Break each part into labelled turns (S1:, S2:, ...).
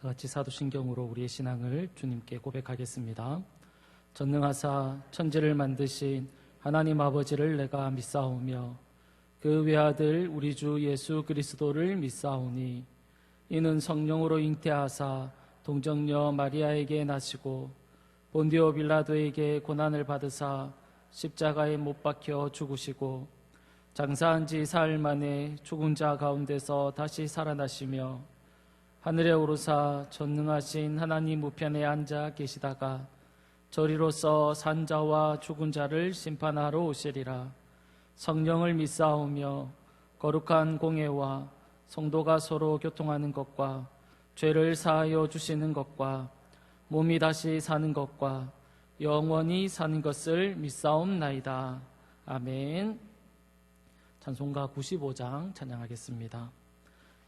S1: 다 같이 사도신경으로 우리의 신앙을 주님께 고백하겠습니다. 전능하사 천지를 만드신 하나님 아버지를 내가 믿사오며 그 외아들 우리 주 예수 그리스도를 믿사오니 이는 성령으로 잉태하사 동정녀 마리아에게 나시고 본디오 빌라도에게 고난을 받으사 십자가에 못 박혀 죽으시고 장사한 지 사흘 만에 죽은 자 가운데서 다시 살아나시며 하늘에 오르사 전능하신 하나님 우편에 앉아 계시다가 저리로서 산 자와 죽은 자를 심판하러 오시리라. 성령을 믿사오며 거룩한 공회와 성도가 서로 교통하는 것과 죄를 사하여 주시는 것과 몸이 다시 사는 것과 영원히 사는 것을 믿사옵나이다. 아멘. 찬송가 95장 찬양하겠습니다.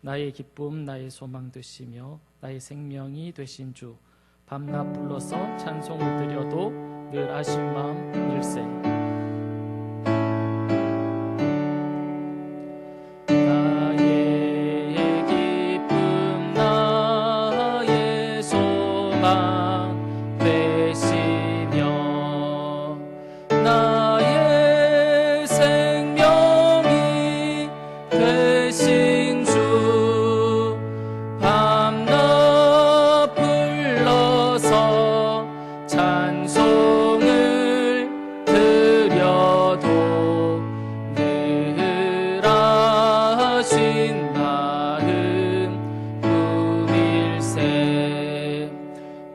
S1: 나의 기쁨 나의 소망 되시며 나의 생명이 되신 주 밤낮 불러서 찬송을 드려도 늘 아신 마음 일세. 나의 기쁨 나의 소망 되시며 나의 생명이 되신 주 밤낮 불러서 찬송을 드려도 늘 아신 마음 품일세.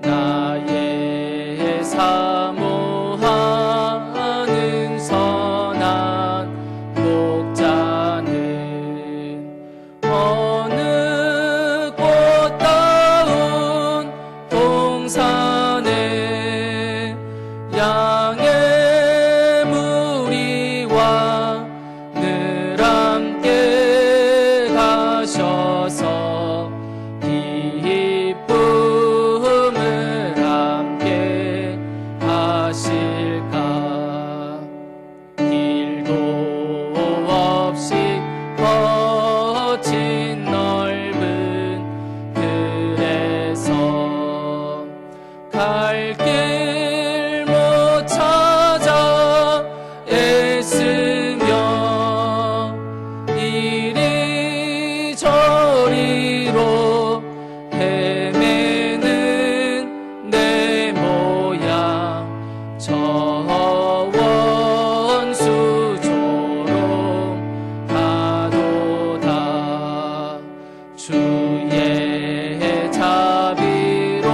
S1: 나의 사모하는 선한 목자는 어느 꽃다운 동산에 양의 무리와 늘 함께 가셔서 기쁨을 함께 하실까. 길도 없이 거친 넓은 들에서 갈 길 못 찾아 애쓰며 이리저리로 헤매는 내 모양 저 원수 조롱하도다. 주의 자비로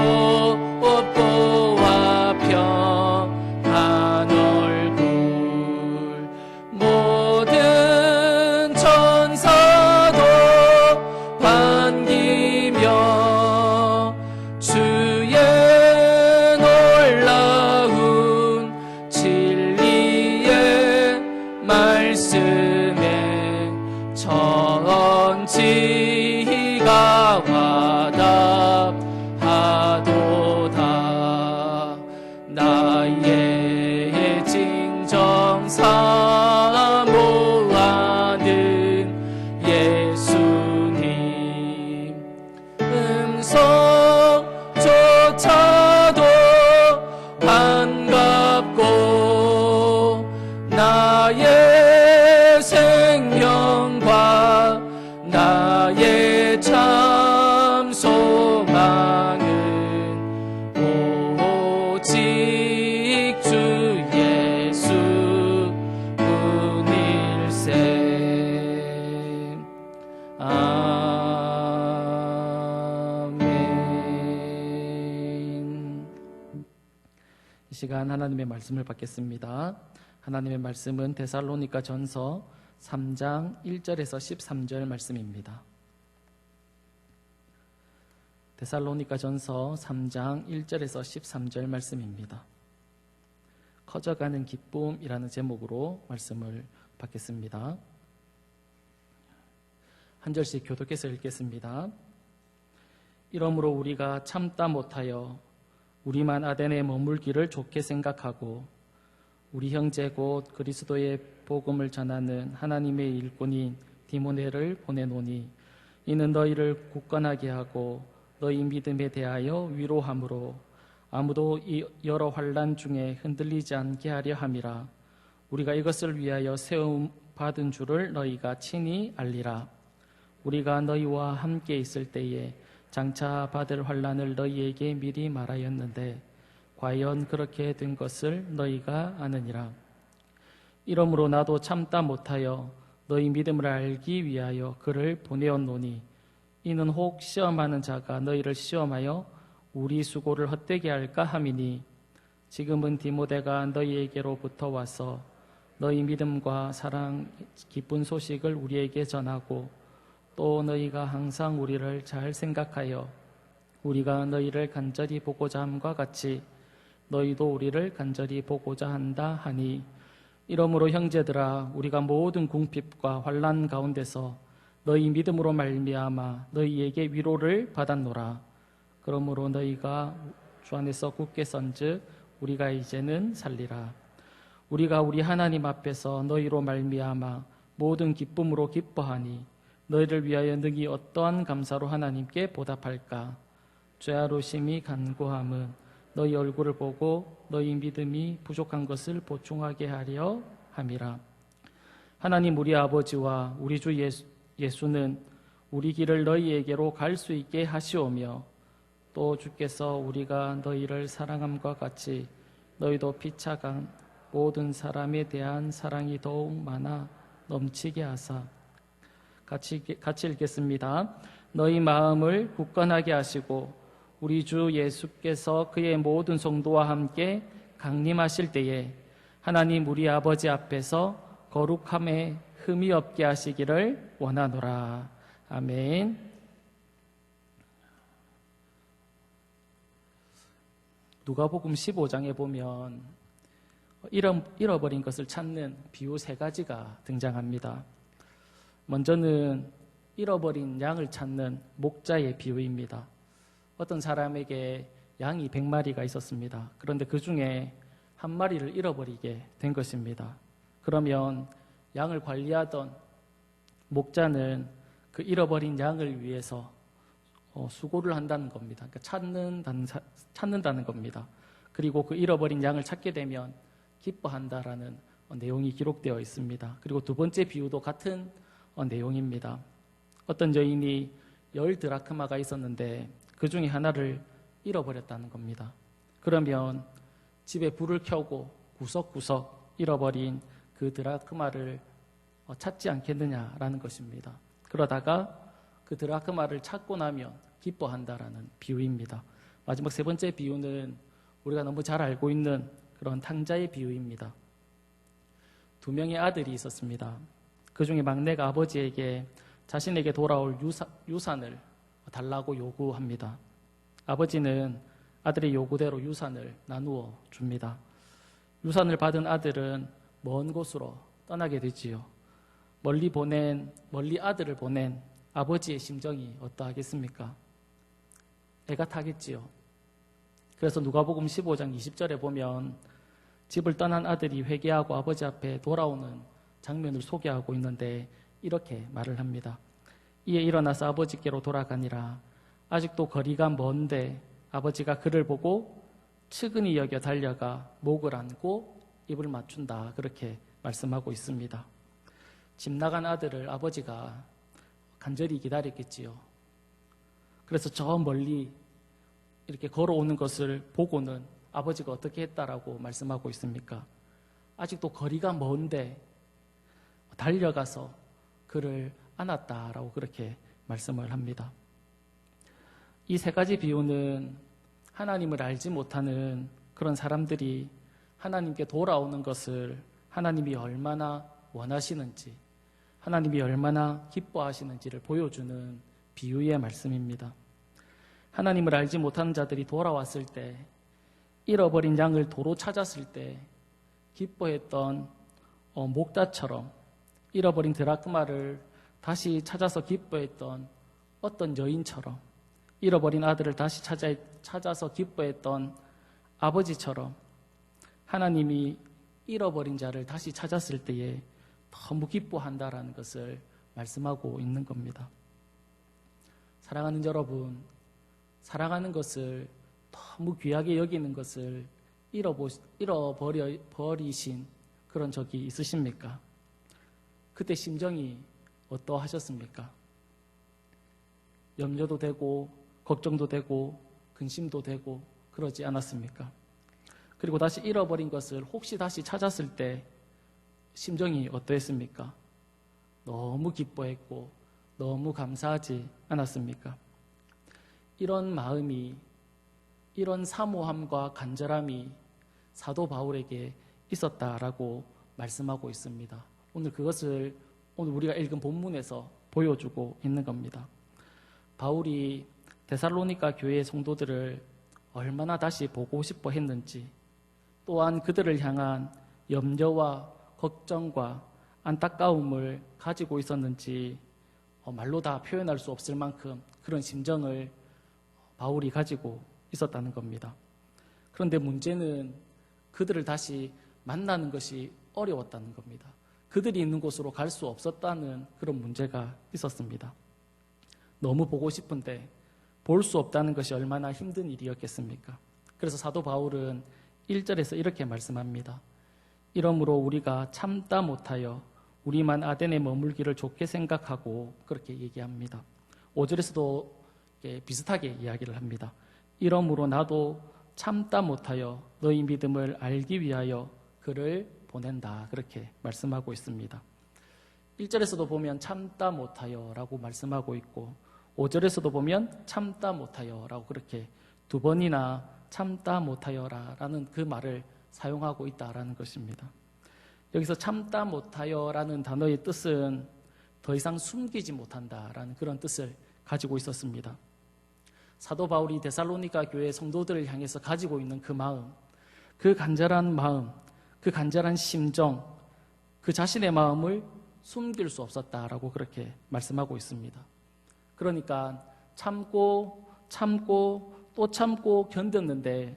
S1: 보아 평한 얼굴 모든 천사도 반기며 주의 놀라운 진리의 말씀에 천지가 와답하도다. 나의 진정 사모하는 예수님 음성조차도 반갑고 나의 생명과 나의 참 소망은 오직 주 예수 뿐일세. 아멘. 이 시간 하나님의 말씀을 받겠습니다. 하나님의 말씀은 데살로니가 전서 3장 1절에서 13절 말씀입니다. 데살로니가 전서 3장 1절에서 13절 말씀입니다. 커져가는 기쁨이라는 제목으로 말씀을 받겠습니다. 한 절씩 교독해서 읽겠습니다. 이러므로 우리가 참다 못하여 우리만 아덴에 머물기를 좋게 생각하고 우리 형제 곧 그리스도의 복음을 전하는 하나님의 일꾼인 디모데를 보내노니 이는 너희를 굳건하게 하고 너희 믿음에 대하여 위로함으로 아무도 이 여러 환난 중에 흔들리지 않게 하려 함이라. 우리가 이것을 위하여 세움 받은 줄을 너희가 친히 알리라. 우리가 너희와 함께 있을 때에 장차 받을 환난을 너희에게 미리 말하였는데 과연 그렇게 된 것을 너희가 아느니라. 이러므로 나도 참다 못하여 너희 믿음을 알기 위하여 그를 보내었노니 이는 혹 시험하는 자가 너희를 시험하여 우리 수고를 헛되게 할까 함이니 지금은 디모데가 너희에게로부터 와서 너희 믿음과 사랑 기쁜 소식을 우리에게 전하고 또 너희가 항상 우리를 잘 생각하여 우리가 너희를 간절히 보고자 함과 같이 너희도 우리를 간절히 보고자 한다 하니 이러므로 형제들아 우리가 모든 궁핍과 환난 가운데서 너희 믿음으로 말미암아 너희에게 위로를 받았노라. 그러므로 너희가 주 안에서 굳게 선즉 우리가 이제는 살리라. 우리가 우리 하나님 앞에서 너희로 말미암아 모든 기쁨으로 기뻐하니 너희를 위하여 능히 어떠한 감사로 하나님께 보답할까. 죄아루심이 간구함은 너희 얼굴을 보고 너희 믿음이 부족한 것을 보충하게 하려 함이라. 하나님 우리 아버지와 우리 주 예수는 우리 길을 너희에게로 갈 수 있게 하시오며 또 주께서 우리가 너희를 사랑함과 같이 너희도 피차간 모든 사람에 대한 사랑이 더욱 많아 넘치게 하사. 같이 읽겠습니다. 너희 마음을 굳건하게 하시고 우리 주 예수께서 그의 모든 성도와 함께 강림하실 때에 하나님 우리 아버지 앞에서 거룩함에 흠이 없게 하시기를 원하노라. 아멘. 누가복음 15장에 보면 잃어버린 것을 찾는 비유 3가지가 등장합니다. 먼저는 잃어버린 양을 찾는 목자의 비유입니다. 어떤 사람에게 양이 100마리가 있었습니다. 그런데 그 중에 한 마리를 잃어버리게 된 것입니다. 그러면 양을 관리하던 목자는 그 잃어버린 양을 위해서 수고를 한다는 겁니다. 그러니까 찾는다는 겁니다. 그리고 그 잃어버린 양을 찾게 되면 기뻐한다라는 내용이 기록되어 있습니다. 그리고 두 번째 비유도 같은 내용입니다. 어떤 여인이 10드라크마가 있었는데 그 중에 하나를 잃어버렸다는 겁니다. 그러면 집에 불을 켜고 구석구석 잃어버린 그 드라크마를 찾지 않겠느냐라는 것입니다. 그러다가 그 드라크마를 찾고 나면 기뻐한다라는 비유입니다. 마지막 3번째 비유는 우리가 너무 잘 알고 있는 그런 탕자의 비유입니다. 2명의 아들이 있었습니다. 그 중에 막내가 아버지에게 자신에게 돌아올 유산을 달라고 요구합니다. 아버지는 아들의 요구대로 유산을 나누어 줍니다. 유산을 받은 아들은 먼 곳으로 떠나게 되지요. 멀리 아들을 보낸 아버지의 심정이 어떠하겠습니까? 애가 타겠지요. 그래서 누가복음 15장 20절에 보면 집을 떠난 아들이 회개하고 아버지 앞에 돌아오는 장면을 소개하고 있는데 이렇게 말을 합니다. 이에 일어나서 아버지께로 돌아가니라. 아직도 거리가 먼데 아버지가 그를 보고 측은히 여겨 달려가 목을 안고 입을 맞춘다. 그렇게 말씀하고 있습니다. 집 나간 아들을 아버지가 간절히 기다렸겠지요. 그래서 저 멀리 이렇게 걸어오는 것을 보고는 아버지가 어떻게 했다라고 말씀하고 있습니까? 아직도 거리가 먼데 달려가서 그를 안았다라고 그렇게 말씀을 합니다. 이 3가지 비유는 하나님을 알지 못하는 그런 사람들이 하나님께 돌아오는 것을 하나님이 얼마나 원하시는지, 하나님이 얼마나 기뻐하시는지를 보여주는 비유의 말씀입니다. 하나님을 알지 못하는 자들이 돌아왔을 때, 잃어버린 양을 도로 찾았을 때 기뻐했던 목자처럼 잃어버린 드라크마를 다시 찾아서 기뻐했던 어떤 여인처럼 잃어버린 아들을 다시 찾아서 기뻐했던 아버지처럼 하나님이 잃어버린 자를 다시 찾았을 때에 너무 기뻐한다라는 것을 말씀하고 있는 겁니다. 사랑하는 여러분, 사랑하는 것을 너무 귀하게 여기는 것을 잃어버리신 그런 적이 있으십니까? 그때 심정이 어떠하셨습니까? 염려도 되고 걱정도 되고 근심도 되고 그러지 않았습니까? 그리고 다시 잃어버린 것을 혹시 다시 찾았을 때 심정이 어떠했습니까? 너무 기뻐했고 너무 감사하지 않았습니까? 이런 마음이, 이런 사모함과 간절함이 사도 바울에게 있었다라고 말씀하고 있습니다. 오늘 그것을 오늘 우리가 읽은 본문에서 보여주고 있는 겁니다. 바울이 데살로니가 교회의 성도들을 얼마나 다시 보고 싶어 했는지, 또한 그들을 향한 염려와 걱정과 안타까움을 가지고 있었는지 말로 다 표현할 수 없을 만큼 그런 심정을 바울이 가지고 있었다는 겁니다. 그런데 문제는 그들을 다시 만나는 것이 어려웠다는 겁니다. 그들이 있는 곳으로 갈 수 없었다는 그런 문제가 있었습니다. 너무 보고 싶은데 볼 수 없다는 것이 얼마나 힘든 일이었겠습니까? 그래서 사도 바울은 1절에서 이렇게 말씀합니다. 이러므로 우리가 참다 못하여 우리만 아덴에 머물기를 좋게 생각하고 그렇게 얘기합니다. 5절에서도 비슷하게 이야기를 합니다. 이러므로 나도 참다 못하여 너희 믿음을 알기 위하여 그를 보낸다. 그렇게 말씀하고 있습니다. 1절에서도 보면 참다 못하여 라고 말씀하고 있고 5절에서도 보면 참다 못하여 라고 그렇게 두 번이나 참다 못하여 라는 그 말을 사용하고 있다라는 것입니다. 여기서 참다 못하여 라는 단어의 뜻은 더 이상 숨기지 못한다라는 그런 뜻을 가지고 있었습니다. 사도 바울이 데살로니가 교회 성도들을 향해서 가지고 있는 그 마음, 그 간절한 마음, 그 간절한 심정, 그 자신의 마음을 숨길 수 없었다라고 그렇게 말씀하고 있습니다. 그러니까 참고 또 참고 견뎠는데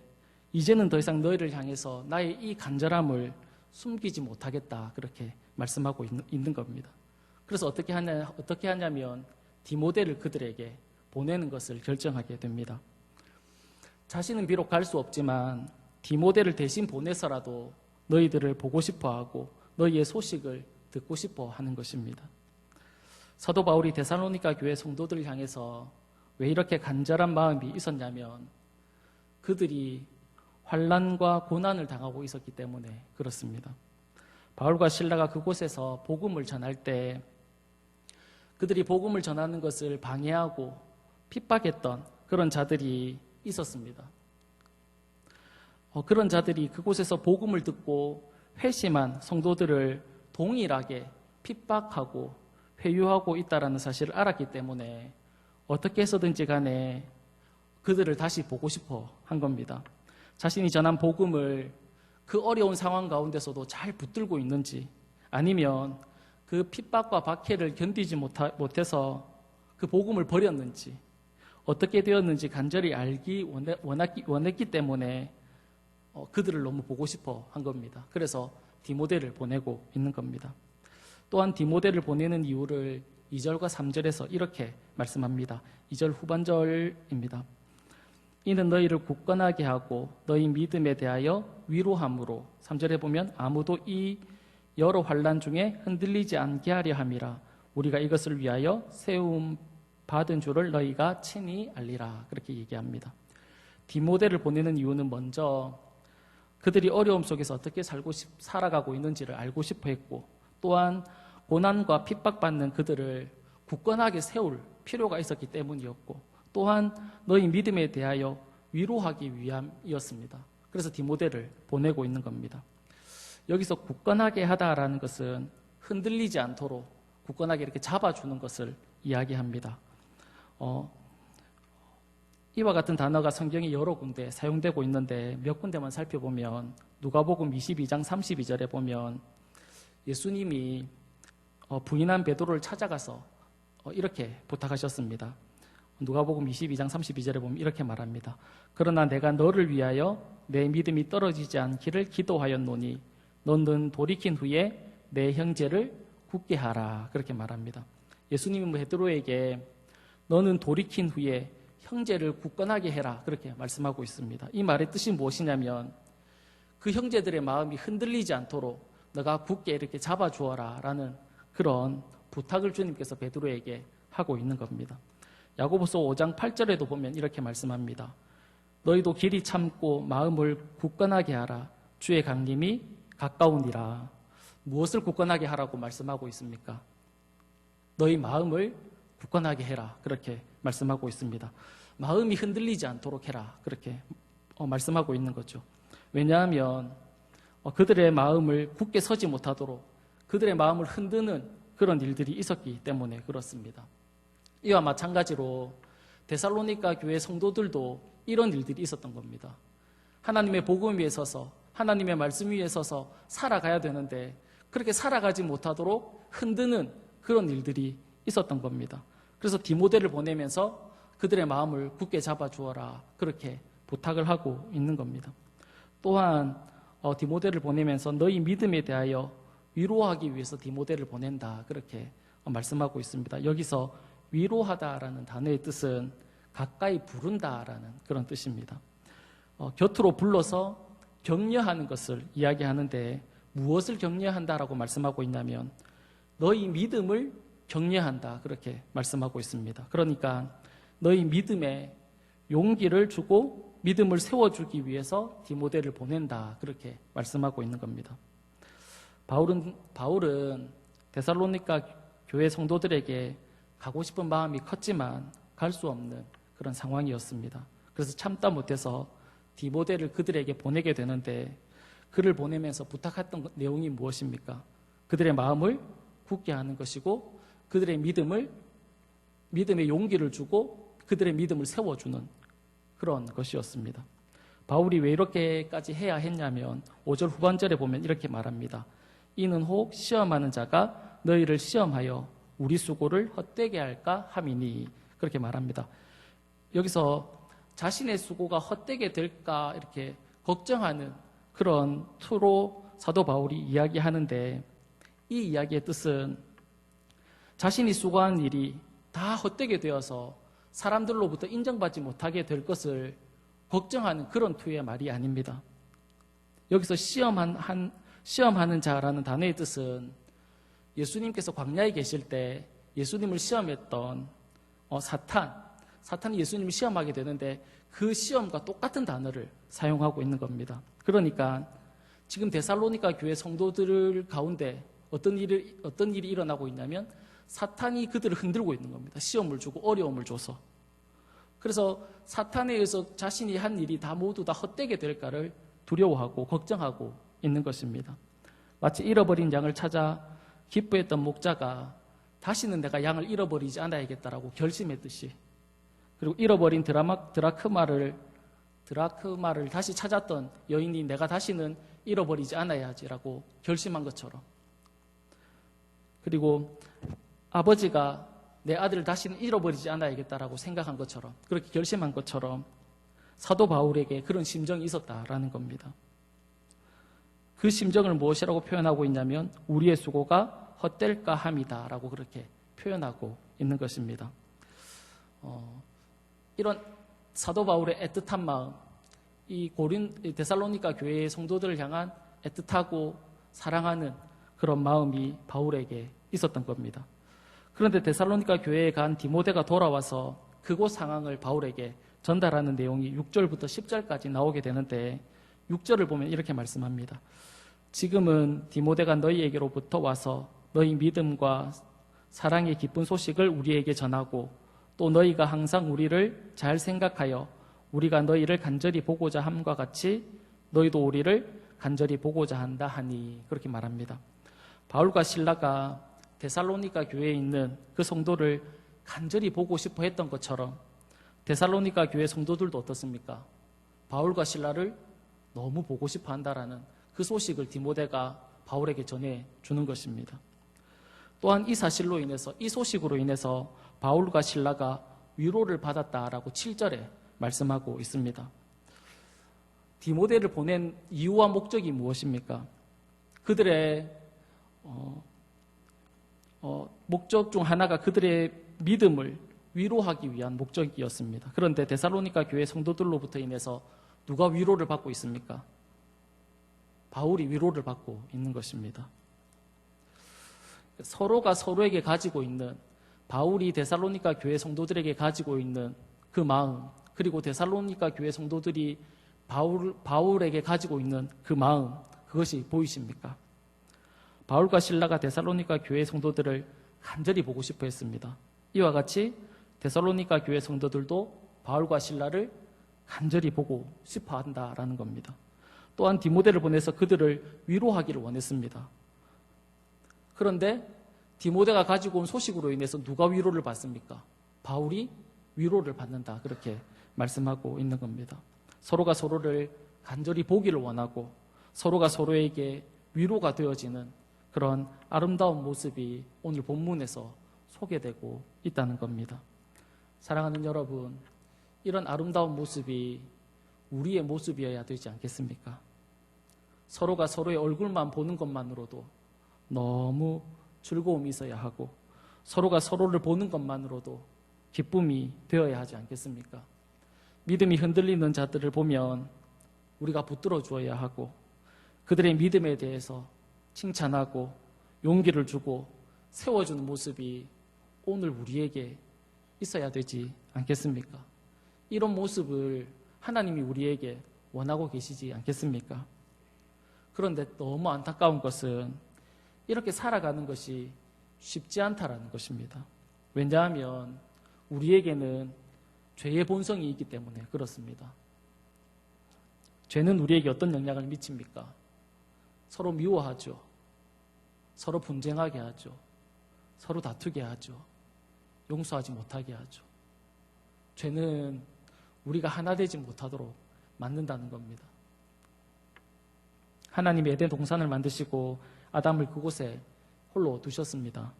S1: 이제는 더 이상 너희를 향해서 나의 이 간절함을 숨기지 못하겠다 그렇게 말씀하고 있는 겁니다. 그래서 어떻게 하냐면 디모데를 그들에게 보내는 것을 결정하게 됩니다. 자신은 비록 갈 수 없지만 디모데를 대신 보내서라도 너희들을 보고 싶어하고 너희의 소식을 듣고 싶어 하는 것입니다. 사도 바울이 데살로니가 교회 성도들을 향해서 왜 이렇게 간절한 마음이 있었냐면 그들이 환난과 고난을 당하고 있었기 때문에 그렇습니다. 바울과 실라가 그곳에서 복음을 전할 때 그들이 복음을 전하는 것을 방해하고 핍박했던 그런 자들이 있었습니다. 그런 자들이 그곳에서 복음을 듣고 회심한 성도들을 동일하게 핍박하고 회유하고 있다는 사실을 알았기 때문에 어떻게 해서든지 간에 그들을 다시 보고 싶어 한 겁니다. 자신이 전한 복음을 그 어려운 상황 가운데서도 잘 붙들고 있는지 아니면 그 핍박과 박해를 견디지 못해서 그 복음을 버렸는지 어떻게 되었는지 간절히 알기 원했기 때문에 그들을 너무 보고 싶어 한 겁니다. 그래서 디모데를 보내고 있는 겁니다. 또한 디모데를 보내는 이유를 2절과 3절에서 이렇게 말씀합니다. 2절 후반절입니다. 이는 너희를 굳건하게 하고 너희 믿음에 대하여 위로함으로 3절에 보면 아무도 이 여러 환난 중에 흔들리지 않게 하려 함이라 우리가 이것을 위하여 세움 받은 줄을 너희가 친히 알리라 그렇게 얘기합니다. 디모데를 보내는 이유는 먼저 그들이 어려움 속에서 어떻게 살아가고 있는지를 알고 싶어 했고 또한 고난과 핍박받는 그들을 굳건하게 세울 필요가 있었기 때문이었고 또한 너희 믿음에 대하여 위로하기 위함이었습니다. 그래서 디모데를 보내고 있는 겁니다. 여기서 굳건하게 하다라는 것은 흔들리지 않도록 굳건하게 이렇게 잡아주는 것을 이야기합니다. 이와 같은 단어가 성경에 여러 군데 사용되고 있는데 몇 군데만 살펴보면 누가복음 22장 32절에 보면 예수님이 부인한 베드로를 찾아가서 이렇게 부탁하셨습니다. 누가복음 22장 32절에 보면 이렇게 말합니다. 그러나 내가 너를 위하여 내 믿음이 떨어지지 않기를 기도하였노니 너는 돌이킨 후에 내 형제를 굳게 하라 그렇게 말합니다. 예수님은 베드로에게 너는 돌이킨 후에 형제를 굳건하게 해라 그렇게 말씀하고 있습니다. 이 말의 뜻이 무엇이냐면 그 형제들의 마음이 흔들리지 않도록 너가 굳게 이렇게 잡아주어라 라는 그런 부탁을 주님께서 베드로에게 하고 있는 겁니다. 야고보서 5장 8절에도 보면 이렇게 말씀합니다. 너희도 길이 참고 마음을 굳건하게 하라. 주의 강림이 가까우니라. 무엇을 굳건하게 하라고 말씀하고 있습니까? 너희 마음을 굳건하게 해라. 그렇게 말씀하고 있습니다. 마음이 흔들리지 않도록 해라. 그렇게 말씀하고 있는 거죠. 왜냐하면 그들의 마음을 굳게 서지 못하도록 그들의 마음을 흔드는 그런 일들이 있었기 때문에 그렇습니다. 이와 마찬가지로 데살로니가 교회 성도들도 이런 일들이 있었던 겁니다. 하나님의 복음 위에 서서 하나님의 말씀 위에 서서 살아가야 되는데 그렇게 살아가지 못하도록 흔드는 그런 일들이 있었던 겁니다. 그래서 디모데를 보내면서 그들의 마음을 굳게 잡아주어라 그렇게 부탁을 하고 있는 겁니다. 또한 디모데를 보내면서 너희 믿음에 대하여 위로하기 위해서 디모데를 보낸다 그렇게 말씀하고 있습니다. 여기서 위로하다라는 단어의 뜻은 가까이 부른다라는 그런 뜻입니다. 곁으로 불러서 격려하는 것을 이야기하는데 무엇을 격려한다라고 말씀하고 있냐면 너희 믿음을 격려한다 그렇게 말씀하고 있습니다. 그러니까 너희 믿음에 용기를 주고 믿음을 세워주기 위해서 디모데를 보낸다 그렇게 말씀하고 있는 겁니다. 바울은 데살로니가 교회 성도들에게 가고 싶은 마음이 컸지만 갈 수 없는 그런 상황이었습니다. 그래서 참다 못해서 디모데를 그들에게 보내게 되는데 그를 보내면서 부탁했던 내용이 무엇입니까? 그들의 마음을 굳게 하는 것이고 그들의 믿음에 용기를 주고 그들의 믿음을 세워주는 그런 것이었습니다. 바울이 왜 이렇게까지 해야 했냐면 5절 후반절에 보면 이렇게 말합니다. 이는 혹 시험하는 자가 너희를 시험하여 우리 수고를 헛되게 할까 함이니 그렇게 말합니다. 여기서 자신의 수고가 헛되게 될까 이렇게 걱정하는 그런 투로 사도 바울이 이야기하는데 이 이야기의 뜻은 자신이 수고한 일이 다 헛되게 되어서 사람들로부터 인정받지 못하게 될 것을 걱정하는 그런 투의 말이 아닙니다. 여기서 시험하는 자라는 단어의 뜻은 예수님께서 광야에 계실 때 예수님을 시험했던 사탄이 예수님을 시험하게 되는데 그 시험과 똑같은 단어를 사용하고 있는 겁니다. 그러니까 지금 데살로니가 교회 성도들 가운데 어떤 일이 일어나고 있냐면 사탄이 그들을 흔들고 있는 겁니다. 시험을 주고 어려움을 줘서. 그래서 사탄에 의해서 자신이 한 일이 모두 다 헛되게 될까를 두려워하고 걱정하고 있는 것입니다. 마치 잃어버린 양을 찾아 기뻐했던 목자가 다시는 내가 양을 잃어버리지 않아야겠다라고 결심했듯이 그리고 잃어버린 드라크마를 다시 찾았던 여인이 내가 다시는 잃어버리지 않아야지라고 결심한 것처럼 그리고 아버지가 내 아들을 다시는 잃어버리지 않아야겠다라고 생각한 것처럼 그렇게 결심한 것처럼 사도 바울에게 그런 심정이 있었다라는 겁니다. 그 심정을 무엇이라고 표현하고 있냐면 우리의 수고가 헛될까 함이다라고 그렇게 표현하고 있는 것입니다. 이런 사도 바울의 애틋한 마음, 이 데살로니가 교회의 성도들을 향한 애틋하고 사랑하는 그런 마음이 바울에게 있었던 겁니다. 그런데 데살로니가 교회에 간 디모데가 돌아와서 그곳 상황을 바울에게 전달하는 내용이 6절부터 10절까지 나오게 되는데 6절을 보면 이렇게 말씀합니다. 지금은 디모데가 너희에게로부터 와서 너희 믿음과 사랑의 기쁜 소식을 우리에게 전하고 또 너희가 항상 우리를 잘 생각하여 우리가 너희를 간절히 보고자 함과 같이 너희도 우리를 간절히 보고자 한다 하니 그렇게 말합니다. 바울과 실라가 데살로니가 교회에 있는 그 성도를 간절히 보고 싶어 했던 것처럼 데살로니가 교회 성도들도 어떻습니까? 바울과 실라를 너무 보고 싶어 한다라는 그 소식을 디모데가 바울에게 전해주는 것입니다. 또한 이 사실로 인해서 이 소식으로 인해서 바울과 실라가 위로를 받았다라고 7절에 말씀하고 있습니다. 디모데를 보낸 이유와 목적이 무엇입니까? 그들의 목적 중 하나가 그들의 믿음을 위로하기 위한 목적이었습니다. 그런데 데살로니가 교회 성도들로부터 인해서 누가 위로를 받고 있습니까? 바울이 위로를 받고 있는 것입니다. 서로가 서로에게 가지고 있는, 바울이 데살로니가 교회 성도들에게 가지고 있는 그 마음, 그리고 데살로니가 교회 성도들이 바울에게 가지고 있는 그 마음, 그것이 보이십니까? 바울과 실라가 데살로니가 교회 성도들을 간절히 보고 싶어 했습니다. 이와 같이 데살로니가 교회 성도들도 바울과 실라를 간절히 보고 싶어 한다라는 겁니다. 또한 디모데를 보내서 그들을 위로하기를 원했습니다. 그런데 디모데가 가지고 온 소식으로 인해서 누가 위로를 받습니까? 바울이 위로를 받는다, 그렇게 말씀하고 있는 겁니다. 서로가 서로를 간절히 보기를 원하고 서로가 서로에게 위로가 되어지는 그런 아름다운 모습이 오늘 본문에서 소개되고 있다는 겁니다. 사랑하는 여러분, 이런 아름다운 모습이 우리의 모습이어야 되지 않겠습니까? 서로가 서로의 얼굴만 보는 것만으로도 너무 즐거움이 있어야 하고 서로가 서로를 보는 것만으로도 기쁨이 되어야 하지 않겠습니까? 믿음이 흔들리는 자들을 보면 우리가 붙들어 주어야 하고 그들의 믿음에 대해서 칭찬하고 용기를 주고 세워주는 모습이 오늘 우리에게 있어야 되지 않겠습니까? 이런 모습을 하나님이 우리에게 원하고 계시지 않겠습니까? 그런데 너무 안타까운 것은 이렇게 살아가는 것이 쉽지 않다라는 것입니다. 왜냐하면 우리에게는 죄의 본성이 있기 때문에 그렇습니다. 죄는 우리에게 어떤 영향을 미칩니까? 서로 미워하죠. 서로 분쟁하게 하죠. 서로 다투게 하죠. 용서하지 못하게 하죠. 죄는 우리가 하나 되지 못하도록 만든다는 겁니다. 하나님이 에덴 동산을 만드시고 아담을 그곳에 홀로 두셨습니다.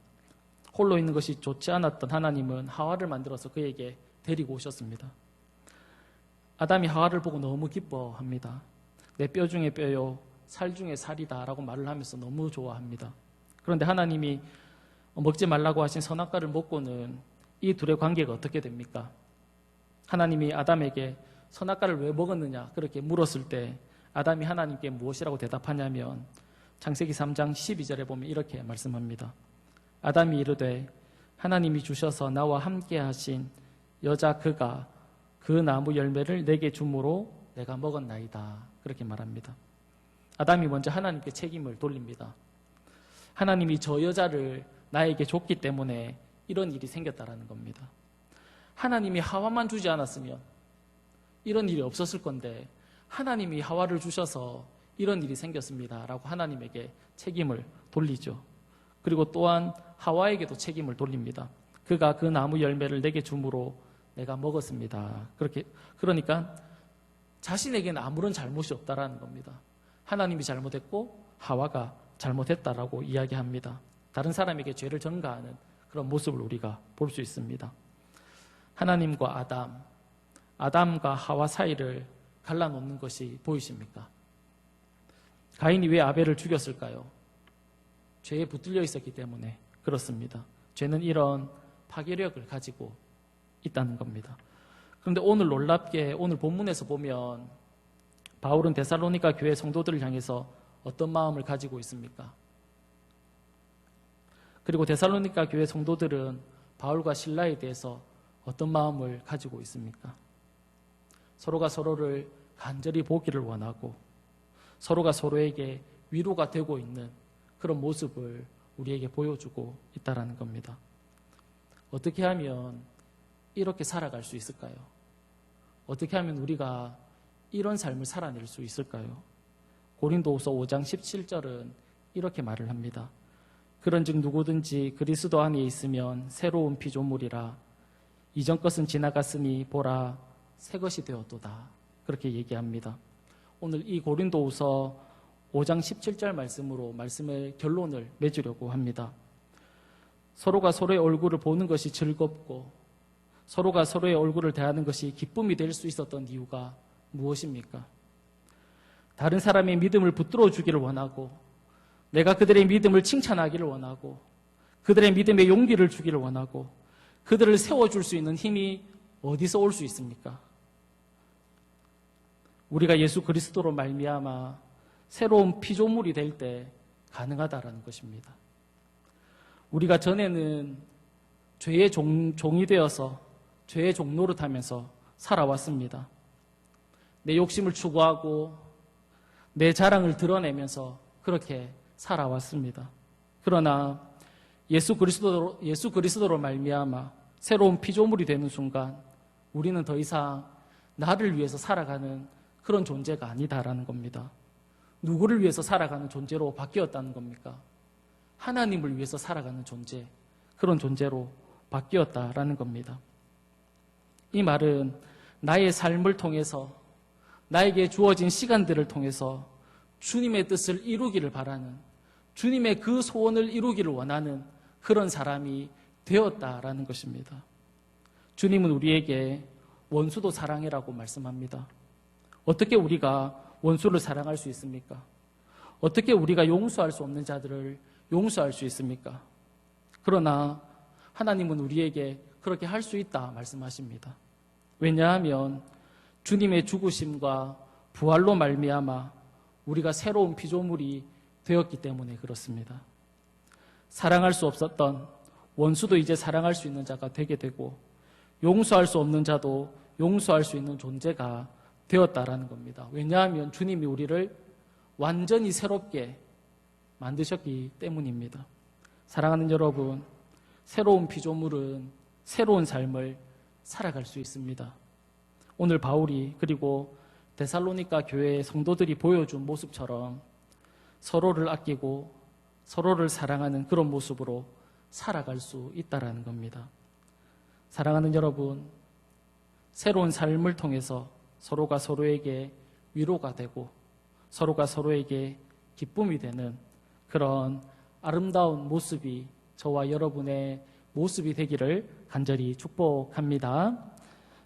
S1: 홀로 있는 것이 좋지 않았던 하나님은 하와를 만들어서 그에게 데리고 오셨습니다. 아담이 하와를 보고 너무 기뻐합니다. 내 뼈 중에 뼈요, 살 중에 살이다 라고 말을 하면서 너무 좋아합니다. 그런데 하나님이 먹지 말라고 하신 선악과를 먹고는 이 둘의 관계가 어떻게 됩니까? 하나님이 아담에게 선악과를 왜 먹었느냐 그렇게 물었을 때 아담이 하나님께 무엇이라고 대답하냐면 창세기 3장 12절에 보면 이렇게 말씀합니다. 아담이 이르되 하나님이 주셔서 나와 함께 하신 여자 그가 그 나무 열매를 내게 주므로 내가 먹었나이다. 그렇게 말합니다. 아담이 먼저 하나님께 책임을 돌립니다. 하나님이 저 여자를 나에게 줬기 때문에 이런 일이 생겼다라는 겁니다. 하나님이 하와만 주지 않았으면 이런 일이 없었을 건데 하나님이 하와를 주셔서 이런 일이 생겼습니다 라고 하나님에게 책임을 돌리죠. 그리고 또한 하와에게도 책임을 돌립니다. 그가 그 나무 열매를 내게 주므로 내가 먹었습니다. 그러니까 자신에게는 아무런 잘못이 없다라는 겁니다. 하나님이 잘못했고 하와가 잘못했다라고 이야기합니다. 다른 사람에게 죄를 전가하는 그런 모습을 우리가 볼 수 있습니다. 하나님과 아담과 하와 사이를 갈라놓는 것이 보이십니까? 가인이 왜 아벨을 죽였을까요? 죄에 붙들려 있었기 때문에 그렇습니다. 죄는 이런 파괴력을 가지고 있다는 겁니다. 그런데 오늘 놀랍게 오늘 본문에서 보면 바울은 데살로니가 교회 성도들을 향해서 어떤 마음을 가지고 있습니까? 그리고 데살로니가 교회 성도들은 바울과 실라에 대해서 어떤 마음을 가지고 있습니까? 서로가 서로를 간절히 보기를 원하고 서로가 서로에게 위로가 되고 있는 그런 모습을 우리에게 보여주고 있다는 겁니다. 어떻게 하면 이렇게 살아갈 수 있을까요? 어떻게 하면 우리가 이런 삶을 살아낼 수 있을까요? 고린도후서 5장 17절은 이렇게 말을 합니다. 그런즉 누구든지 그리스도 안에 있으면 새로운 피조물이라 이전 것은 지나갔으니 보라 새 것이 되었도다. 그렇게 얘기합니다. 오늘 이 고린도후서 5장 17절 말씀으로 말씀의 결론을 맺으려고 합니다. 서로가 서로의 얼굴을 보는 것이 즐겁고 서로가 서로의 얼굴을 대하는 것이 기쁨이 될 수 있었던 이유가 무엇입니까? 다른 사람의 믿음을 붙들어 주기를 원하고 내가 그들의 믿음을 칭찬하기를 원하고 그들의 믿음에 용기를 주기를 원하고 그들을 세워줄 수 있는 힘이 어디서 올 수 있습니까? 우리가 예수 그리스도로 말미암아 새로운 피조물이 될 때 가능하다라는 것입니다. 우리가 전에는 죄의 종이 되어서 죄의 종노릇하면서 살아왔습니다. 내 욕심을 추구하고 내 자랑을 드러내면서 그렇게 살아왔습니다. 그러나 예수 그리스도로 말미암아 새로운 피조물이 되는 순간 우리는 더 이상 나를 위해서 살아가는 그런 존재가 아니다라는 겁니다. 누구를 위해서 살아가는 존재로 바뀌었다는 겁니까? 하나님을 위해서 살아가는 존재, 그런 존재로 바뀌었다라는 겁니다. 이 말은 나의 삶을 통해서, 나에게 주어진 시간들을 통해서 주님의 뜻을 이루기를 바라는, 주님의 그 소원을 이루기를 원하는 그런 사람이 되었다라는 것입니다. 주님은 우리에게 원수도 사랑해라고 말씀합니다. 어떻게 우리가 원수를 사랑할 수 있습니까? 어떻게 우리가 용서할 수 없는 자들을 용서할 수 있습니까? 그러나 하나님은 우리에게 그렇게 할 수 있다 말씀하십니다. 왜냐하면 주님의 죽으심과 부활로 말미암아 우리가 새로운 피조물이 되었기 때문에 그렇습니다. 사랑할 수 없었던 원수도 이제 사랑할 수 있는 자가 되게 되고 용서할 수 없는 자도 용서할 수 있는 존재가 되었다라는 겁니다. 왜냐하면 주님이 우리를 완전히 새롭게 만드셨기 때문입니다. 사랑하는 여러분, 새로운 피조물은 새로운 삶을 살아갈 수 있습니다. 오늘 바울이 그리고 데살로니가 교회의 성도들이 보여준 모습처럼 서로를 아끼고 서로를 사랑하는 그런 모습으로 살아갈 수 있다라는 겁니다. 사랑하는 여러분, 새로운 삶을 통해서 서로가 서로에게 위로가 되고 서로가 서로에게 기쁨이 되는 그런 아름다운 모습이 저와 여러분의 모습이 되기를 간절히 축복합니다.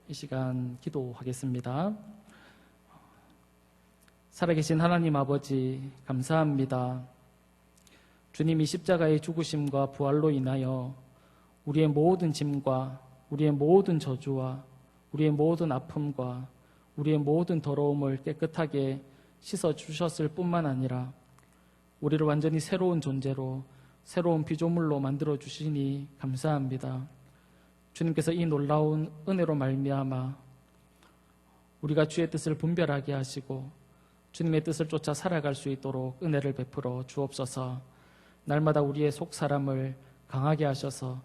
S1: 이 시간 기도하겠습니다. 살아계신 하나님 아버지 감사합니다. 주님이 십자가의 죽으심과 부활로 인하여 우리의 모든 짐과 우리의 모든 저주와 우리의 모든 아픔과 우리의 모든 더러움을 깨끗하게 씻어주셨을 뿐만 아니라 우리를 완전히 새로운 존재로 새로운 피조물로 만들어주시니 감사합니다. 주님께서 이 놀라운 은혜로 말미암아 우리가 주의 뜻을 분별하게 하시고 주님의 뜻을 쫓아 살아갈 수 있도록 은혜를 베풀어 주옵소서. 날마다 우리의 속사람을 강하게 하셔서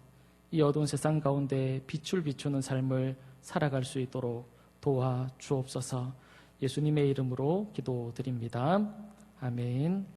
S1: 이 어두운 세상 가운데 빛을 비추는 삶을 살아갈 수 있도록 도와 주옵소서. 예수님의 이름으로 기도드립니다. 아멘.